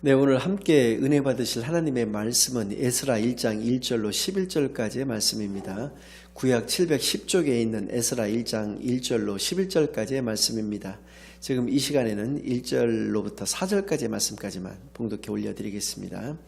네, 오늘 함께 은혜 받으실 하나님의 말씀은 에스라 1장 1절로 11절까지의 말씀입니다. 구약 710쪽에 있는 에스라 1장 1절로 11절까지의 말씀입니다. 지금 이 시간에는 1절로부터 4절까지의 말씀까지만 봉독해 올려드리겠습니다.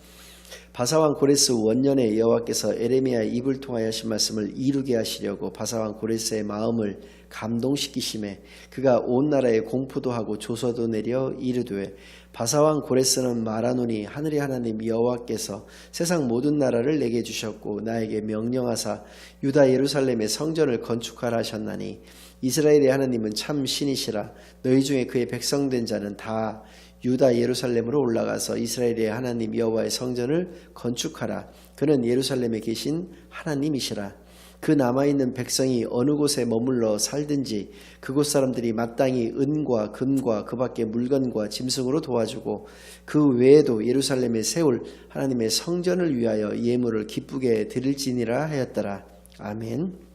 바사왕 고레스 원년에 여호와께서 에레미야의 입을 통하여 하신 말씀을 이루게 하시려고 바사왕 고레스의 마음을 감동시키심에 그가 온 나라에 공포도 하고 조서도 내려 이르되 바사왕 고레스는 말하노니 하늘의 하나님 여호와께서 세상 모든 나라를 내게 주셨고 나에게 명령하사 유다 예루살렘의 성전을 건축하라 하셨나니 이스라엘의 하나님은 참 신이시라. 너희 중에 그의 백성된 자는 다 유다 예루살렘으로 올라가서 이스라엘의 하나님 여호와의 성전을 건축하라. 그는 예루살렘에 계신 하나님이시라. 그 남아있는 백성이 어느 곳에 머물러 살든지 그곳 사람들이 마땅히 은과 금과 그 밖의 물건과 짐승으로 도와주고 그 외에도 예루살렘에 세울 하나님의 성전을 위하여 예물을 기쁘게 드릴지니라 하였더라. 아멘.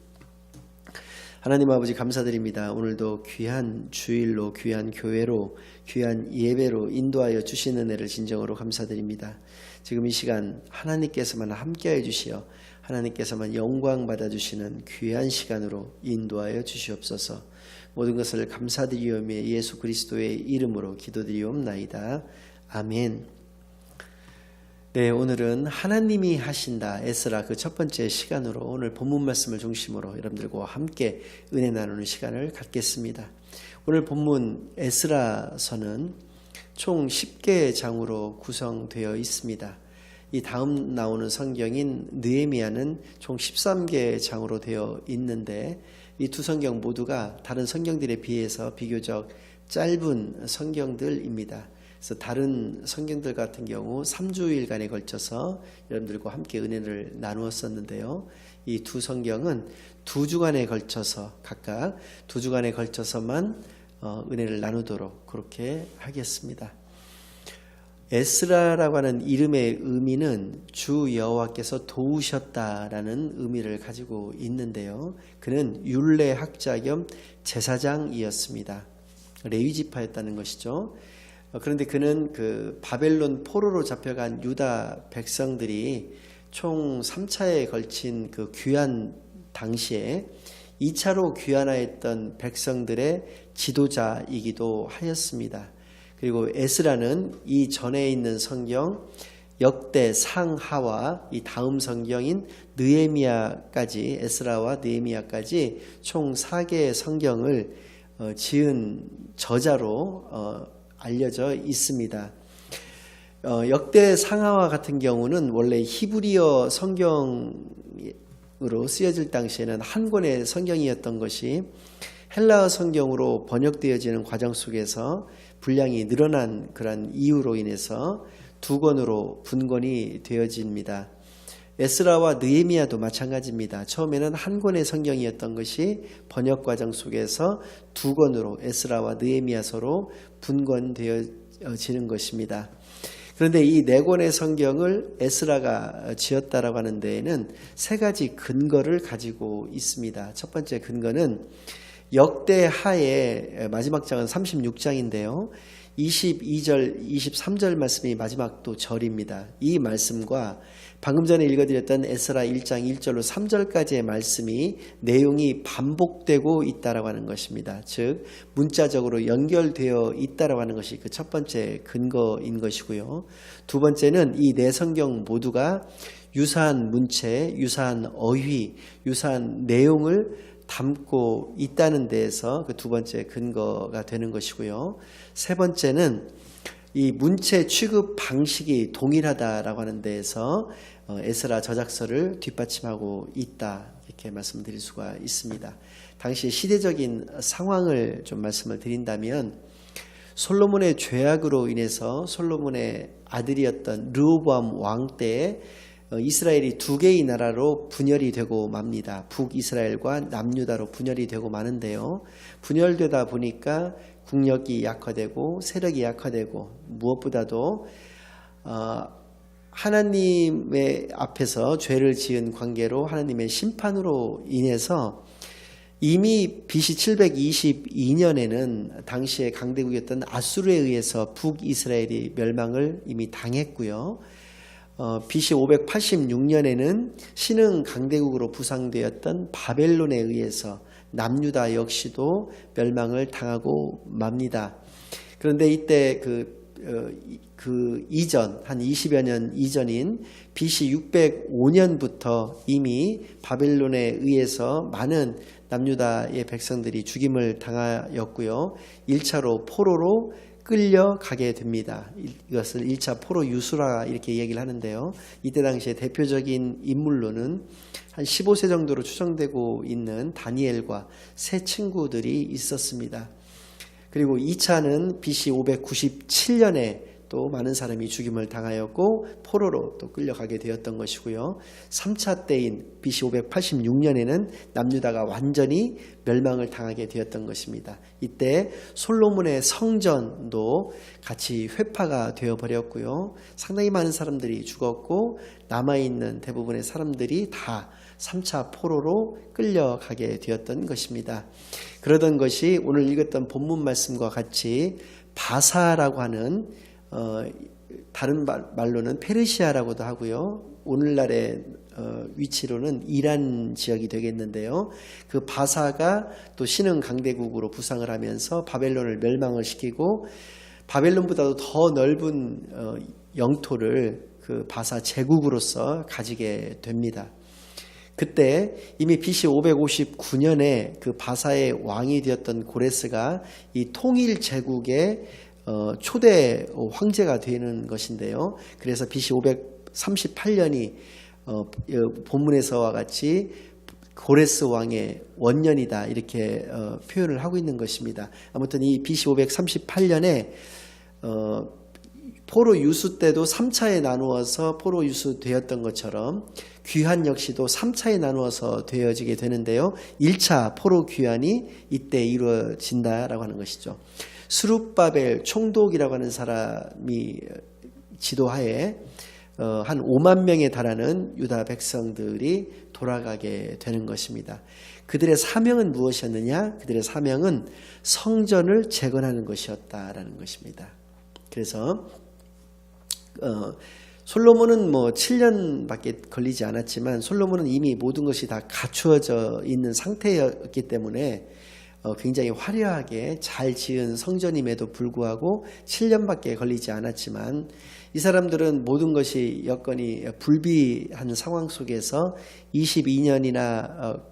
하나님 아버지 감사드립니다. 오늘도 귀한 주일로 귀한 교회로 귀한 예배로 인도하여 주시는 은혜를 진정으로 감사드립니다. 지금 이 시간 하나님께서만 함께하여 주시어 하나님께서만 영광 받아주시는 귀한 시간으로 인도하여 주시옵소서. 모든 것을 감사드리오며 예수 그리스도의 이름으로 기도드리옵나이다. 아멘. 네, 오늘은 하나님이 하신다 에스라 그 첫 번째 시간으로 오늘 본문 말씀을 중심으로 여러분들과 함께 은혜 나누는 시간을 갖겠습니다. 오늘 본문 에스라서는 총 10개의 장으로 구성되어 있습니다. 이 다음 나오는 성경인 느헤미야는 총 13개의 장으로 되어 있는데 이 두 성경 모두가 다른 성경들에 비해서 비교적 짧은 성경들입니다. 그래서 다른 성경들 같은 경우 3주일간에 걸쳐서 여러분들과 함께 은혜를 나누었었는데요. 이 두 성경은 2주간에 걸쳐서 각각 2주간에 걸쳐서만 은혜를 나누도록 그렇게 하겠습니다. 에스라라고 하는 이름의 의미는 주 여호와께서 도우셨다라는 의미를 가지고 있는데요. 그는 율례학자 겸 제사장이었습니다. 레위지파였다는 것이죠. 그런데 그는 그 바벨론 포로로 잡혀간 유다 백성들이 총 3차에 걸친 그 귀환 당시에 2차로 귀환하였던 백성들의 지도자이기도 하였습니다. 그리고 에스라는 이 전에 있는 성경 역대 상하와 이 다음 성경인 느헤미야까지 에스라와 느헤미야까지 총 4개의 성경을 지은 저자로 알려져 있습니다. 역대 상하와 같은 경우는 원래 히브리어 성경으로 쓰여질 당시에는 한 권의 성경이었던 것이 헬라어 성경으로 번역되어지는 과정 속에서 분량이 늘어난 그런 이유로 인해서 2권으로 분권이 되어집니다. 에스라와 느헤미야도 마찬가지입니다. 처음에는 한 권의 성경이었던 것이 번역 과정 속에서 2권으로 에스라와 느헤미야서로 분권되어지는 것입니다. 그런데 이 4권의 성경을 에스라가 지었다라고 하는 데에는 3가지 근거를 가지고 있습니다. 첫 번째 근거는 역대하의 마지막 장은 36장인데요. 22절, 23절 말씀이 마지막 또 절입니다. 이 말씀과 방금 전에 읽어드렸던 에스라 1장 1절로 3절까지의 말씀이 내용이 반복되고 있다라고 하는 것입니다. 즉 문자적으로 연결되어 있다라고 하는 것이 그 첫 번째 근거인 것이고요. 두 번째는 이 4성경 모두가 유사한 문체, 유사한 어휘, 유사한 내용을 담고 있다는 데에서 그 두 번째 근거가 되는 것이고요. 세 번째는 이 문체 취급 방식이 동일하다라고 하는 데에서 에스라 저작서를 뒷받침하고 있다 이렇게 말씀드릴 수가 있습니다. 당시 시대적인 상황을 좀 말씀을 드린다면 솔로몬의 죄악으로 인해서 솔로몬의 아들이었던 르호보암 왕 때에 이스라엘이 2개의 나라로 분열이 되고 맙니다. 북이스라엘과 남유다로 분열이 되고 마는데요. 분열되다 보니까 국력이 약화되고 세력이 약화되고 무엇보다도 하나님의 앞에서 죄를 지은 관계로 하나님의 심판으로 인해서 이미 BC 722년에는 당시의 강대국이었던 아수르에 의해서 북이스라엘이 멸망을 이미 당했고요. BC 586년에는 신흥 강대국으로 부상되었던 바벨론에 의해서 남유다 역시도 멸망을 당하고 맙니다. 그런데 이때 그 이전, 한 20여 년 이전인 BC 605년부터 이미 바벨론에 의해서 많은 남유다의 백성들이 죽임을 당하였고요. 1차로 포로로 끌려가게 됩니다. 이것을 1차 포로 유수라 이렇게 얘기를 하는데요. 이때 당시에 대표적인 인물로는 한 15세 정도로 추정되고 있는 다니엘과 세 친구들이 있었습니다. 그리고 2차는 BC 597년에 또 많은 사람이 죽임을 당하였고 포로로 또 끌려가게 되었던 것이고요. 3차 때인 BC 586년에는 남유다가 완전히 멸망을 당하게 되었던 것입니다. 이때 솔로몬의 성전도 같이 회파가 되어버렸고요. 상당히 많은 사람들이 죽었고 남아있는 대부분의 사람들이 다 3차 포로로 끌려가게 되었던 것입니다. 그러던 것이 오늘 읽었던 본문 말씀과 같이 바사라고 하는 다른 말로는 페르시아라고도 하고요. 오늘날의 위치로는 이란 지역이 되겠는데요. 그 바사가 또 신흥 강대국으로 부상을 하면서 바벨론을 멸망을 시키고 바벨론보다도 더 넓은 영토를 그 바사 제국으로서 가지게 됩니다. 그때 이미 BC 559년에 그 바사의 왕이 되었던 고레스가 이 통일 제국의 초대 황제가 되는 것인데요. 그래서 BC 538년이 본문에서와 같이 고레스 왕의 원년이다 이렇게 표현을 하고 있는 것입니다. 아무튼 이 BC 538년에 포로 유수 때도 3차에 나누어서 포로 유수 되었던 것처럼 귀환 역시도 3차에 나누어서 되어지게 되는데요. 1차 포로 귀환이 이때 이루어진다라고 하는 것이죠. 스룹바벨 총독이라고 하는 사람이 지도하에 한 5만 명에 달하는 유다 백성들이 돌아가게 되는 것입니다. 그들의 사명은 무엇이었느냐? 그들의 사명은 성전을 재건하는 것이었다라는 것입니다. 그래서 솔로몬은 7년밖에 걸리지 않았지만 솔로몬은 이미 모든 것이 다 갖추어져 있는 상태였기 때문에 굉장히 화려하게 잘 지은 성전임에도 불구하고 7년밖에 걸리지 않았지만 이 사람들은 모든 것이 여건이 불비한 상황 속에서 22년이나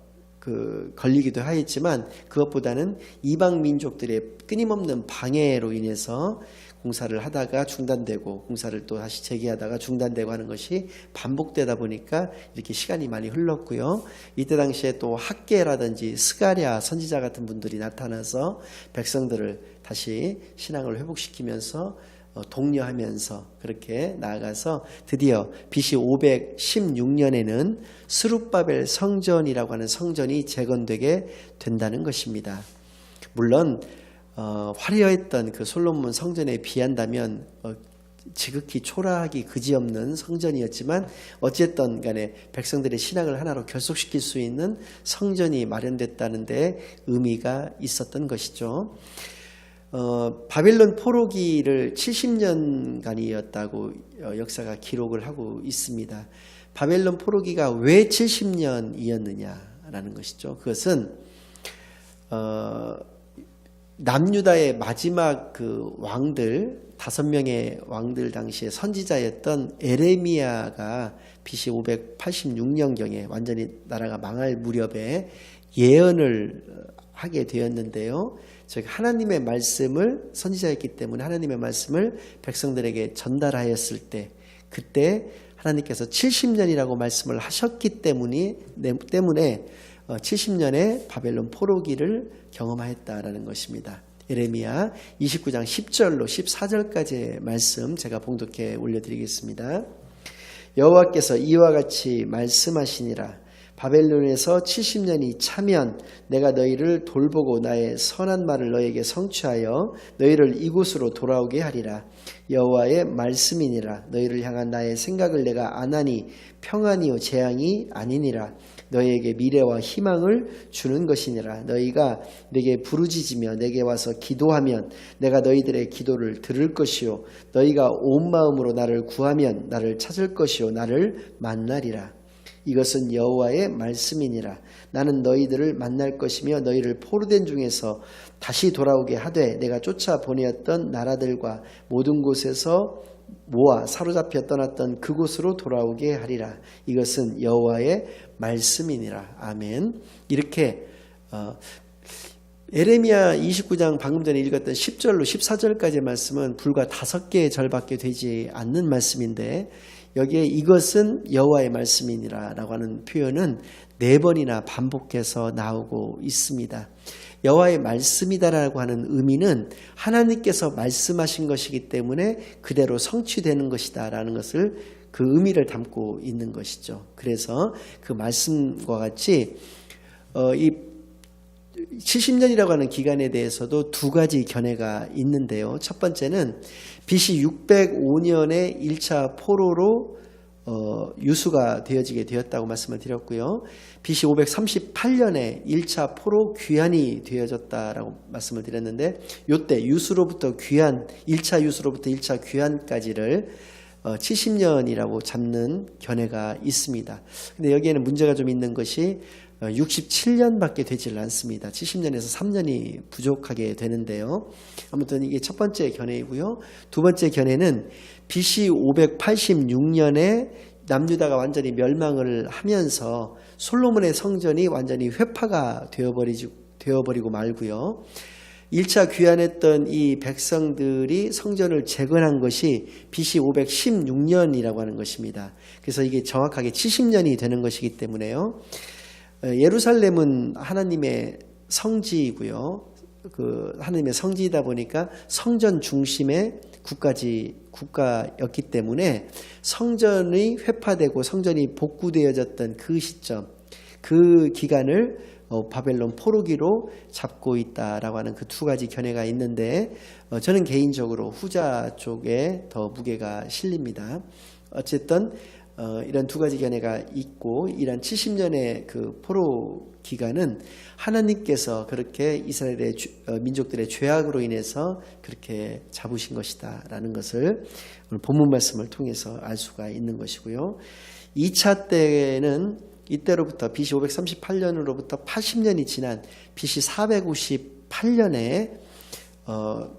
걸리기도 하였지만 그것보다는 이방 민족들의 끊임없는 방해로 인해서 공사를 하다가 중단되고 공사를 또 다시 재개하다가 중단되고 하는 것이 반복되다 보니까 이렇게 시간이 많이 흘렀고요. 이때 당시에 또 학계라든지 스가랴 선지자 같은 분들이 나타나서 백성들을 다시 신앙을 회복시키면서 독려하면서 그렇게 나아가서 드디어 BC 516년에는 스룹바벨 성전이라고 하는 성전이 재건되게 된다는 것입니다. 물론 화려했던 그 솔로몬 성전에 비한다면 지극히 초라하기 그지없는 성전이었지만 어쨌든 간에 백성들의 신앙을 하나로 결속시킬 수 있는 성전이 마련됐다는 데 의미가 있었던 것이죠. 바벨론 포로기를 70년간이었다고 역사가 기록을 하고 있습니다. 바벨론 포로기가 왜 70년이었느냐라는 것이죠. 그것은 남유다의 마지막 그 왕들 5명의 왕들 당시에 선지자였던 에레미야가 BC 586년경에 완전히 나라가 망할 무렵에 예언을 하게 되었는데요. 즉 하나님의 말씀을 선지자였기 때문에 하나님의 말씀을 백성들에게 전달하였을 때 그때 하나님께서 70년이라고 말씀을 하셨기 때문에 70년의 바벨론 포로기를 경험하였다라는 것입니다. 예레미야 29장 10절로 14절까지의 말씀 제가 봉독해 올려드리겠습니다. 여호와께서 이와 같이 말씀하시니라. 바벨론에서 70년이 차면 내가 너희를 돌보고 나의 선한 말을 너희에게 성취하여 너희를 이곳으로 돌아오게 하리라. 여호와의 말씀이니라. 너희를 향한 나의 생각을 내가 아나니 평안이요 재앙이 아니니라. 너희에게 미래와 희망을 주는 것이니라. 너희가 내게 부르짖으며 내게 와서 기도하면 내가 너희들의 기도를 들을 것이요 너희가 온 마음으로 나를 구하면 나를 찾을 것이요 나를 만나리라. 이것은 여호와의 말씀이니라. 나는 너희들을 만날 것이며 너희를 포로된 중에서 다시 돌아오게 하되 내가 쫓아 보내었던 나라들과 모든 곳에서 모아 사로잡혀 떠났던 그곳으로 돌아오게 하리라. 이것은 여호와의 말씀이니라. 아멘. 이렇게 에레미야 29장 방금 전에 읽었던 10절로 14절까지의 말씀은 불과 5개의 절밖에 되지 않는 말씀인데 여기에 이것은 여호와의 말씀이니라 라고 하는 표현은 4번이나 반복해서 나오고 있습니다. 여호와의 말씀이다라고 하는 의미는 하나님께서 말씀하신 것이기 때문에 그대로 성취되는 것이다 라는 것을 그 의미를 담고 있는 것이죠. 그래서 그 말씀과 같이 이 70년이라고 하는 기간에 대해서도 2가지 견해가 있는데요. 첫 번째는 BC 605년에 1차 포로로 유수가 되어지게 되었다고 말씀을 드렸고요. BC 538년에 1차 포로 귀환이 되어졌다라고 말씀을 드렸는데 이때 유수로부터 귀환, 1차 유수로부터 1차 귀환까지를 70년이라고 잡는 견해가 있습니다. 근데 여기에는 문제가 좀 있는 것이 67년밖에 되질 않습니다. 70년에서 3년이 부족하게 되는데요. 아무튼 이게 첫 번째 견해이고요. 두 번째 견해는 BC 586년에 남유다가 완전히 멸망을 하면서 솔로몬의 성전이 완전히 회파가 되어버리고 말고요. 1차 귀환했던 이 백성들이 성전을 재건한 것이 BC 516년이라고 하는 것입니다. 그래서 이게 정확하게 70년이 되는 것이기 때문에요. 예루살렘은 하나님의 성지이고요. 하나님의 성지이다 보니까 성전 중심의 국가였기 때문에 성전이 회파되고 성전이 복구되어졌던 그 시점, 그 기간을 바벨론 포로기로 잡고 있다라고 하는 그 2가지 견해가 있는데 저는 개인적으로 후자 쪽에 더 무게가 실립니다. 어쨌든 이런 2가지 견해가 있고 이런 70년의 그 포로 기간은 하나님께서 그렇게 이스라엘의 민족들의 죄악으로 인해서 그렇게 잡으신 것이다 라는 것을 오늘 본문 말씀을 통해서 알 수가 있는 것이고요. 2차 때는 이때로부터 BC 538년으로부터 80년이 지난 BC 458년에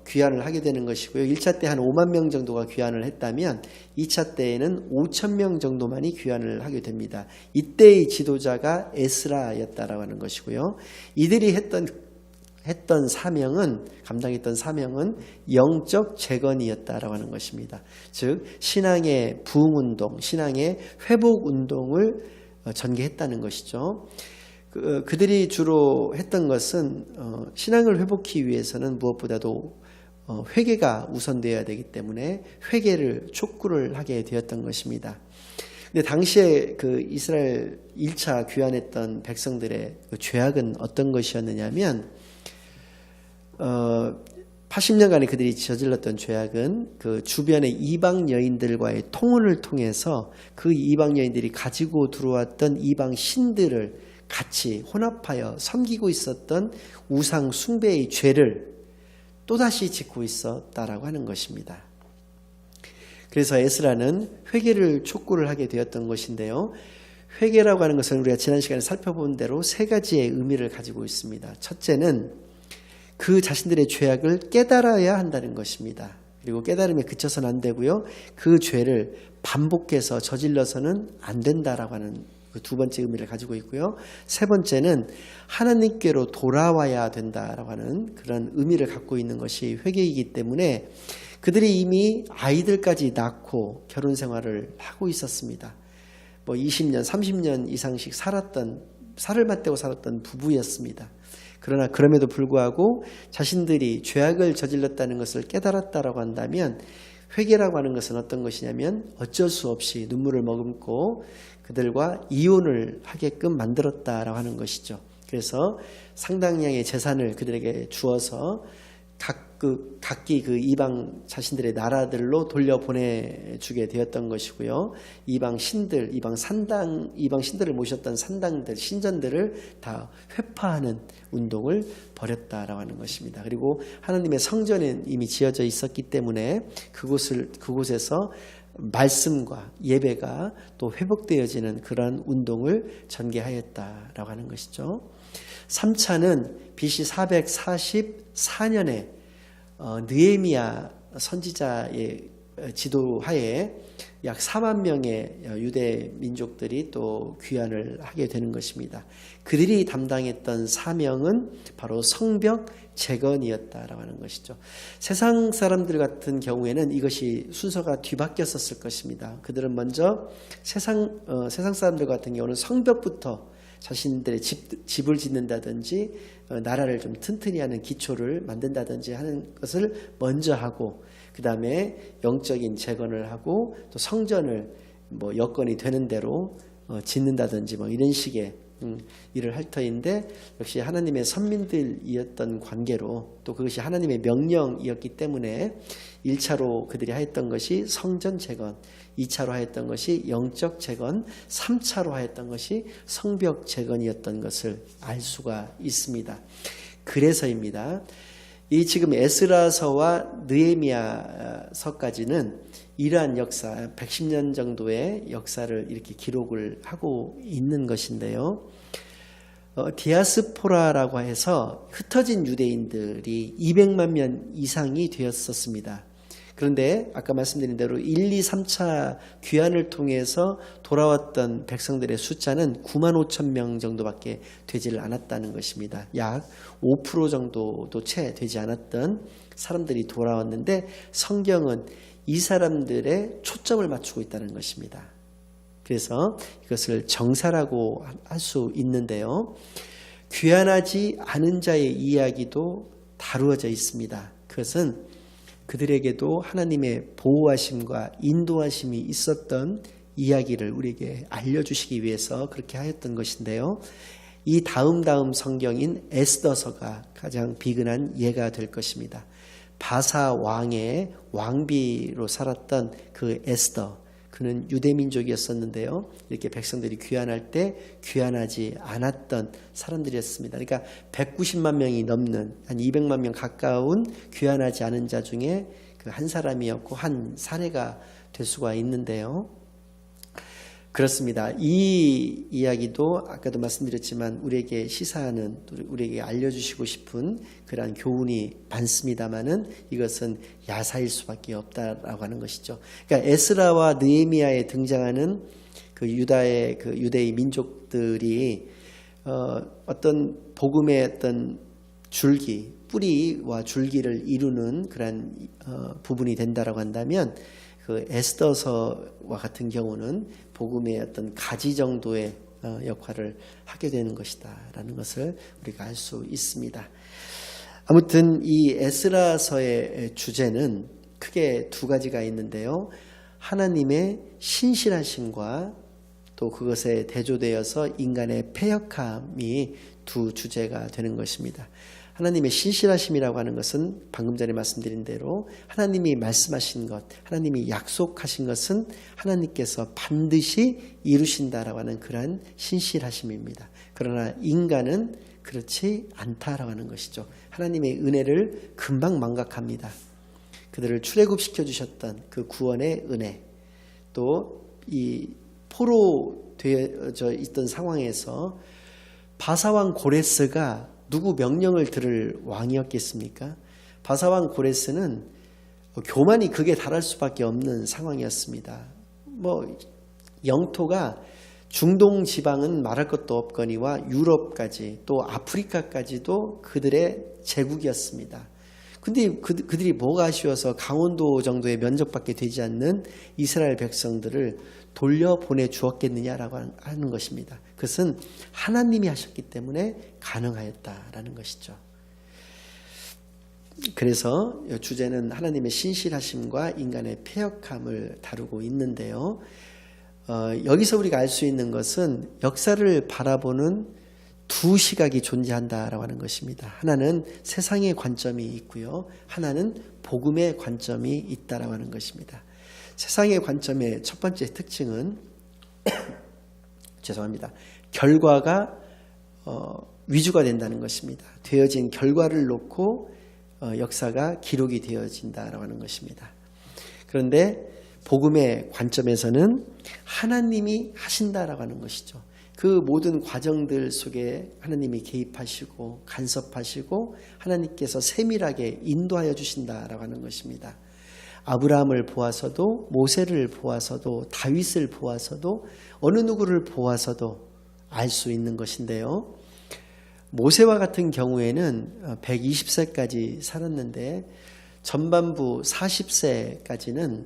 귀환을 하게 되는 것이고요. 1차 때 한 5만 명 정도가 귀환을 했다면 2차 때에는 5천 명 정도만이 귀환을 하게 됩니다. 이때의 지도자가 에스라였다라고 하는 것이고요. 이들이 했던 사명은 감당했던 사명은 영적 재건이었다라고 하는 것입니다. 즉 신앙의 부흥운동, 신앙의 회복운동을 전개했다는 것이죠. 그들이 주로 했던 것은 신앙을 회복하기 위해서는 무엇보다도 회개가 우선되어야 되기 때문에 회개를 촉구를 하게 되었던 것입니다. 근데 당시에 그 이스라엘 1차 귀환했던 백성들의 그 죄악은 어떤 것이었느냐면 80년간에 그들이 저질렀던 죄악은 그 주변의 이방 여인들과의 통혼을 통해서 그 이방 여인들이 가지고 들어왔던 이방 신들을 같이 혼합하여 섬기고 있었던 우상 숭배의 죄를 또다시 짓고 있었다라고 하는 것입니다. 그래서 에스라는 회개를 촉구를 하게 되었던 것인데요. 회개라고 하는 것은 우리가 지난 시간에 살펴본 대로 3가지의 의미를 가지고 있습니다. 첫째는 그 자신들의 죄악을 깨달아야 한다는 것입니다. 그리고 깨달음에 그쳐서는 안 되고요. 그 죄를 반복해서 저질러서는 안 된다라고 하는 그 2번째 의미를 가지고 있고요. 3번째는 하나님께로 돌아와야 된다라고 하는 그런 의미를 갖고 있는 것이 회개이기 때문에 그들이 이미 아이들까지 낳고 결혼 생활을 하고 있었습니다. 20년, 30년 이상씩 살을 맞대고 살았던 부부였습니다. 그러나 그럼에도 불구하고 자신들이 죄악을 저질렀다는 것을 깨달았다라고 한다면 회개라고 하는 것은 어떤 것이냐면 어쩔 수 없이 눈물을 머금고 그들과 이혼을 하게끔 만들었다라고 하는 것이죠. 그래서 상당량의 재산을 그들에게 주어서 각기 그 이방 자신들의 나라들로 돌려보내주게 되었던 것이고요. 이방 신들을 모셨던 산당들, 신전들을 다 회파하는 운동을 벌였다라고 하는 것입니다. 그리고 하나님의 성전은 이미 지어져 있었기 때문에 그곳에서 말씀과 예배가 또 회복되어지는 그런 운동을 전개하였다라고 하는 것이죠. 3차는 BC 444년에 느헤미야 선지자의 지도하에 약 4만 명의 유대 민족들이 또 귀환을 하게 되는 것입니다. 그들이 담당했던 사명은 바로 성벽 재건이었다라고 하는 것이죠. 세상 사람들 같은 경우에는 이것이 순서가 뒤바뀌었었을 것입니다. 그들은 먼저 세상 사람들 같은 경우는 성벽부터 자신들의 집을 짓는다든지 나라를 좀 튼튼히 하는 기초를 만든다든지 하는 것을 먼저 하고, 그 다음에 영적인 재건을 하고 또 성전을 여건이 되는 대로 짓는다든지 이런 식의 일을 할 터인데, 역시 하나님의 선민들이었던 관계로 또 그것이 하나님의 명령이었기 때문에 1차로 그들이 하였던 것이 성전 재건, 2차로 하였던 것이 영적 재건, 3차로 하였던 것이 성벽 재건이었던 것을 알 수가 있습니다. 그래서입니다. 이 지금 에스라서와 느헤미야서까지는 이러한 역사, 110년 정도의 역사를 이렇게 기록을 하고 있는 것인데요. 디아스포라라고 해서 흩어진 유대인들이 200만 명 이상이 되었었습니다. 그런데 아까 말씀드린 대로 1, 2, 3차 귀환을 통해서 돌아왔던 백성들의 숫자는 9만 5천 명 정도밖에 되지를 않았다는 것입니다. 약 5% 정도도 채 되지 않았던 사람들이 돌아왔는데, 성경은 이 사람들의 초점을 맞추고 있다는 것입니다. 그래서 이것을 정사라고 할 수 있는데요. 귀환하지 않은 자의 이야기도 다루어져 있습니다. 그것은 그들에게도 하나님의 보호하심과 인도하심이 있었던 이야기를 우리에게 알려주시기 위해서 그렇게 하였던 것인데요. 이 다음 성경인 에스더서가 가장 비근한 예가 될 것입니다. 바사 왕의 왕비로 살았던 그 에스더, 그는 유대민족이었었는데요. 이렇게 백성들이 귀환할 때 귀환하지 않았던 사람들이었습니다. 그러니까 190만 명이 넘는 한 200만 명 가까운 귀환하지 않은 자 중에 그 한 사람이었고 한 사례가 될 수가 있는데요. 그렇습니다. 이 이야기도 아까도 말씀드렸지만 우리에게 시사하는, 우리에게 알려주시고 싶은 그러한 교훈이 많습니다만은 이것은 야사일 수밖에 없다라고 하는 것이죠. 그러니까 에스라와 느헤미야에 등장하는 그 유다의 그 유대의 민족들이 어떤 복음의 어떤 줄기, 뿌리와 줄기를 이루는 그러한 부분이 된다라고 한다면, 그 에스더서와 같은 경우는 복음의 어떤 가지 정도의 역할을 하게 되는 것이다라는 것을 우리가 알 수 있습니다. 아무튼 이 에스라서의 주제는 크게 두 가지가 있는데요. 하나님의 신실하심과 또 그것에 대조되어서 인간의 패역함이 두 주제가 되는 것입니다. 하나님의 신실하심이라고 하는 것은 방금 전에 말씀드린 대로 하나님이 말씀하신 것, 하나님이 약속하신 것은 하나님께서 반드시 이루신다라고 하는 그러한 신실하심입니다. 그러나 인간은 그렇지 않다라고 하는 것이죠. 하나님의 은혜를 금방 망각합니다. 그들을 출애굽시켜 주셨던 그 구원의 은혜, 또 이 포로되어져 있던 상황에서 바사왕 고레스가 누구 명령을 들을 왕이었겠습니까? 바사왕 고레스는 교만이 극에 달할 수밖에 없는 상황이었습니다. 영토가 중동 지방은 말할 것도 없거니와 유럽까지 또 아프리카까지도 그들의 제국이었습니다. 근데 그들이 뭐가 아쉬워서 강원도 정도의 면적밖에 되지 않는 이스라엘 백성들을 돌려보내 주었겠느냐라고 하는 것입니다. 그것은 하나님이 하셨기 때문에 가능하였다라는 것이죠. 그래서 주제는 하나님의 신실하심과 인간의 패역함을 다루고 있는데요. 여기서 우리가 알 수 있는 것은 역사를 바라보는 두 시각이 존재한다라고 하는 것입니다. 하나는 세상의 관점이 있고요. 하나는 복음의 관점이 있다라고 하는 것입니다. 세상의 관점의 첫 번째 특징은 죄송합니다. 결과가 위주가 된다는 것입니다. 되어진 결과를 놓고 역사가 기록이 되어진다라고 하는 것입니다. 그런데 복음의 관점에서는 하나님이 하신다라고 하는 것이죠. 그 모든 과정들 속에 하나님이 개입하시고 간섭하시고 하나님께서 세밀하게 인도하여 주신다라고 하는 것입니다. 아브라함을 보아서도 모세를 보아서도 다윗을 보아서도 어느 누구를 보아서도 알 수 있는 것인데요. 모세와 같은 경우에는 120세까지 살았는데 전반부 40세까지는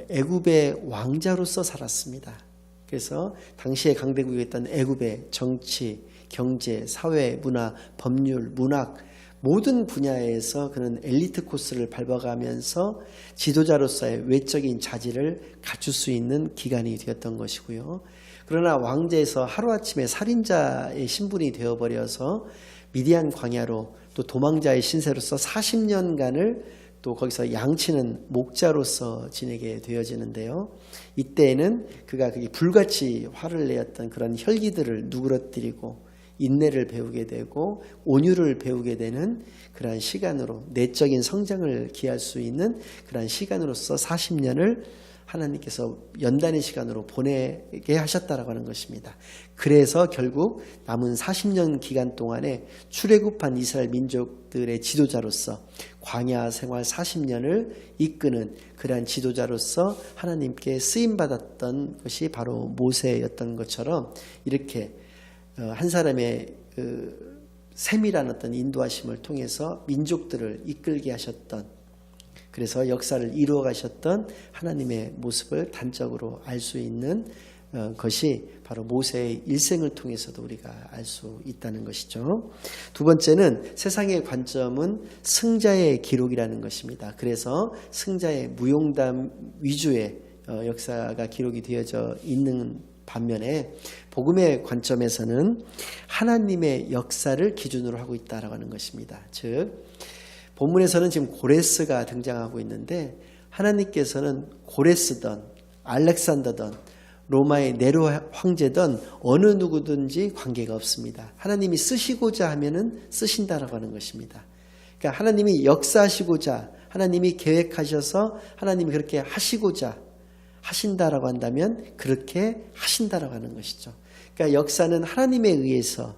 애굽의 왕자로서 살았습니다. 그래서 당시에 강대국이었던 애굽의 정치, 경제, 사회, 문화, 법률, 문학 모든 분야에서 그는 엘리트 코스를 밟아가면서 지도자로서의 외적인 자질을 갖출 수 있는 기간이 되었던 것이고요. 그러나 왕제에서 하루아침에 살인자의 신분이 되어버려서 미디안 광야로 또 도망자의 신세로서 40년간을 또 거기서 양치는 목자로서 지내게 되어지는데요. 이때에는 그가 불같이 화를 내었던 그런 혈기들을 누그러뜨리고 인내를 배우게 되고 온유를 배우게 되는 그러한 시간으로 내적인 성장을 기할 수 있는 그러한 시간으로서 40년을 하나님께서 연단의 시간으로 보내게 하셨다라고 하는 것입니다. 그래서 결국 남은 40년 기간 동안에 출애굽한 이스라엘 민족들의 지도자로서 광야 생활 40년을 이끄는 그러한 지도자로서 하나님께 쓰임받았던 것이 바로 모세였던 것처럼 이렇게 한 사람의 세밀한 어떤 인도하심을 통해서 민족들을 이끌게 하셨던 그래서 역사를 이루어 가셨던 하나님의 모습을 단적으로 알 수 있는 것이 바로 모세의 일생을 통해서도 우리가 알 수 있다는 것이죠. 두 번째는 세상의 관점은 승자의 기록이라는 것입니다. 그래서 승자의 무용담 위주의 역사가 기록이 되어져 있는 반면에 복음의 관점에서는 하나님의 역사를 기준으로 하고 있다라고 하는 것입니다. 즉 본문에서는 지금 고레스가 등장하고 있는데 하나님께서는 고레스든 알렉산더든 로마의 네로 황제든 어느 누구든지 관계가 없습니다. 하나님이 쓰시고자 하면은 쓰신다라고 하는 것입니다. 그러니까 하나님이 역사하시고자 하나님이 계획하셔서 하나님이 그렇게 하시고자 하신다라고 한다면 그렇게 하신다라고 하는 것이죠. 그러니까 역사는 하나님에 의해서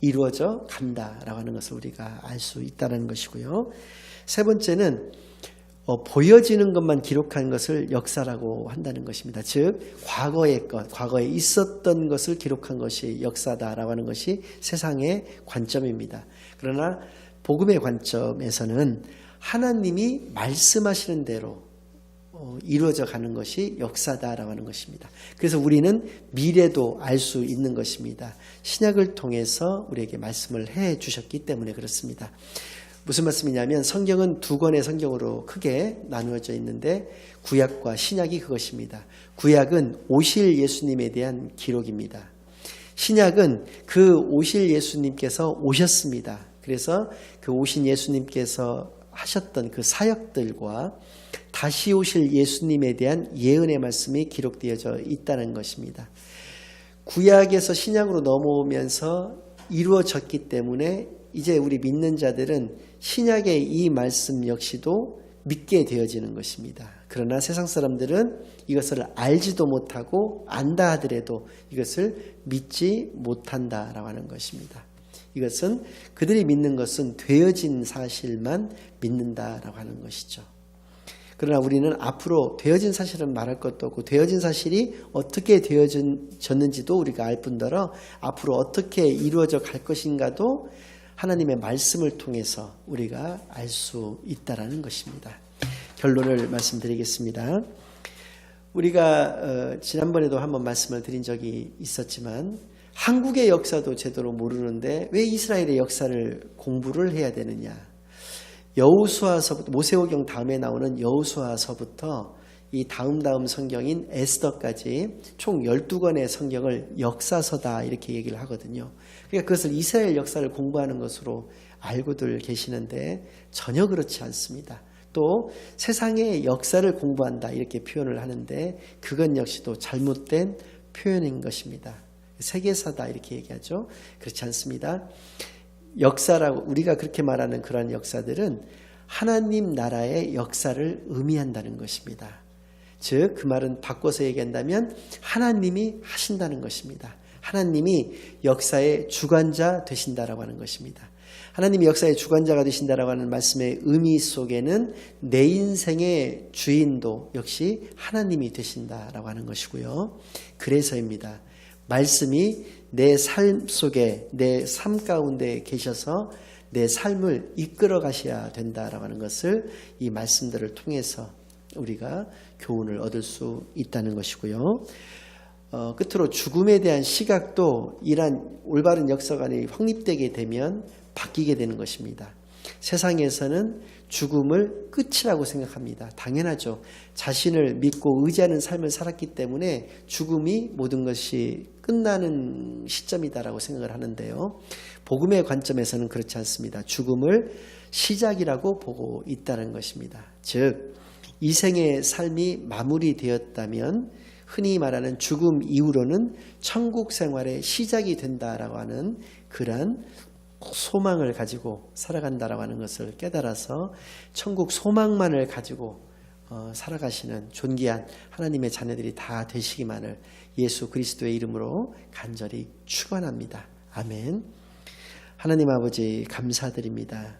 이루어져 간다라고 하는 것을 우리가 알 수 있다는 것이고요. 세 번째는 보여지는 것만 기록한 것을 역사라고 한다는 것입니다. 즉 과거의 것, 과거에 있었던 것을 기록한 것이 역사다라고 하는 것이 세상의 관점입니다. 그러나 복음의 관점에서는 하나님이 말씀하시는 대로 이루어져 가는 것이 역사다라고 하는 것입니다. 그래서 우리는 미래도 알 수 있는 것입니다. 신약을 통해서 우리에게 말씀을 해 주셨기 때문에 그렇습니다. 무슨 말씀이냐면 성경은 두 권의 성경으로 크게 나누어져 있는데 구약과 신약이 그것입니다. 구약은 오실 예수님에 대한 기록입니다. 신약은 그 오실 예수님께서 오셨습니다. 그래서 그 오신 예수님께서 하셨던 그 사역들과 다시 오실 예수님에 대한 예언의 말씀이 기록되어져 있다는 것입니다. 구약에서 신약으로 넘어오면서 이루어졌기 때문에 이제 우리 믿는 자들은 신약의 이 말씀 역시도 믿게 되어지는 것입니다. 그러나 세상 사람들은 이것을 알지도 못하고 안다 하더라도 이것을 믿지 못한다라고 하는 것입니다. 이것은 그들이 믿는 것은 되어진 사실만 믿는다라고 하는 것이죠. 그러나 우리는 앞으로 되어진 사실은 말할 것도 없고 되어진 사실이 어떻게 되어졌는지도 우리가 알 뿐더러 앞으로 어떻게 이루어져 갈 것인가도 하나님의 말씀을 통해서 우리가 알 수 있다라는 것입니다. 결론을 말씀드리겠습니다. 우리가 지난번에도 한번 말씀을 드린 적이 있었지만 한국의 역사도 제대로 모르는데 왜 이스라엘의 역사를 공부를 해야 되느냐. 여호수아서부터 모세오경 다음에 나오는 여호수아서부터 이 다음 성경인 에스더까지 총 12권의 성경을 역사서다 이렇게 얘기를 하거든요. 그러니까 그것을 이스라엘 역사를 공부하는 것으로 알고들 계시는데 전혀 그렇지 않습니다. 또 세상의 역사를 공부한다 이렇게 표현을 하는데 그건 역시도 잘못된 표현인 것입니다. 세계사다 이렇게 얘기하죠. 그렇지 않습니다. 역사라고 우리가 그렇게 말하는 그러한 역사들은 하나님 나라의 역사를 의미한다는 것입니다. 즉 그 말은 바꿔서 얘기한다면 하나님이 하신다는 것입니다. 하나님이 역사의 주관자 되신다라고 하는 것입니다. 하나님이 역사의 주관자가 되신다라고 하는 말씀의 의미 속에는 내 인생의 주인도 역시 하나님이 되신다라고 하는 것이고요. 그래서입니다. 말씀이 내 삶 속에 내 삶 가운데 계셔서 내 삶을 이끌어 가셔야 된다라고 하는 것을 이 말씀들을 통해서 우리가 교훈을 얻을 수 있다는 것이고요. 끝으로 죽음에 대한 시각도 이러한 올바른 역사관이 확립되게 되면 바뀌게 되는 것입니다. 세상에서는 죽음을 끝이라고 생각합니다. 당연하죠. 자신을 믿고 의지하는 삶을 살았기 때문에 죽음이 모든 것이 끝나는 시점이다라고 생각을 하는데요. 복음의 관점에서는 그렇지 않습니다. 죽음을 시작이라고 보고 있다는 것입니다. 즉 이 생의 삶이 마무리되었다면 흔히 말하는 죽음 이후로는 천국 생활의 시작이 된다라고 하는 그러한 소망을 가지고 살아간다라고 하는 것을 깨달아서 천국 소망만을 가지고 살아가시는 존귀한 하나님의 자녀들이 다 되시기만을 예수 그리스도의 이름으로 간절히 축원합니다. 아멘. 하나님 아버지 감사드립니다.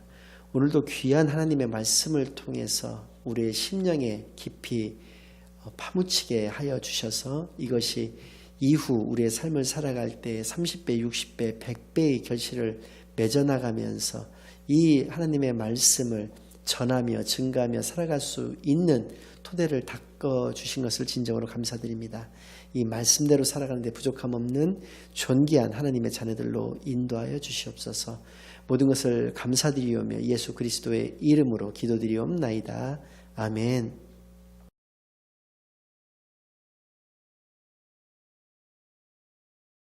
오늘도 귀한 하나님의 말씀을 통해서 우리의 심령에 깊이 파묻히게 하여 주셔서 이것이 이후 우리의 삶을 살아갈 때 30배, 60배, 100배의 결실을 맺어나가면서 이 하나님의 말씀을 전하며 증가하며 살아갈 수 있는 토대를 닦아주신 것을 진정으로 감사드립니다. 이 말씀대로 살아가는데 부족함 없는 존귀한 하나님의 자녀들로 인도하여 주시옵소서. 모든 것을 감사드리오며 예수 그리스도의 이름으로 기도드리옵나이다. 아멘.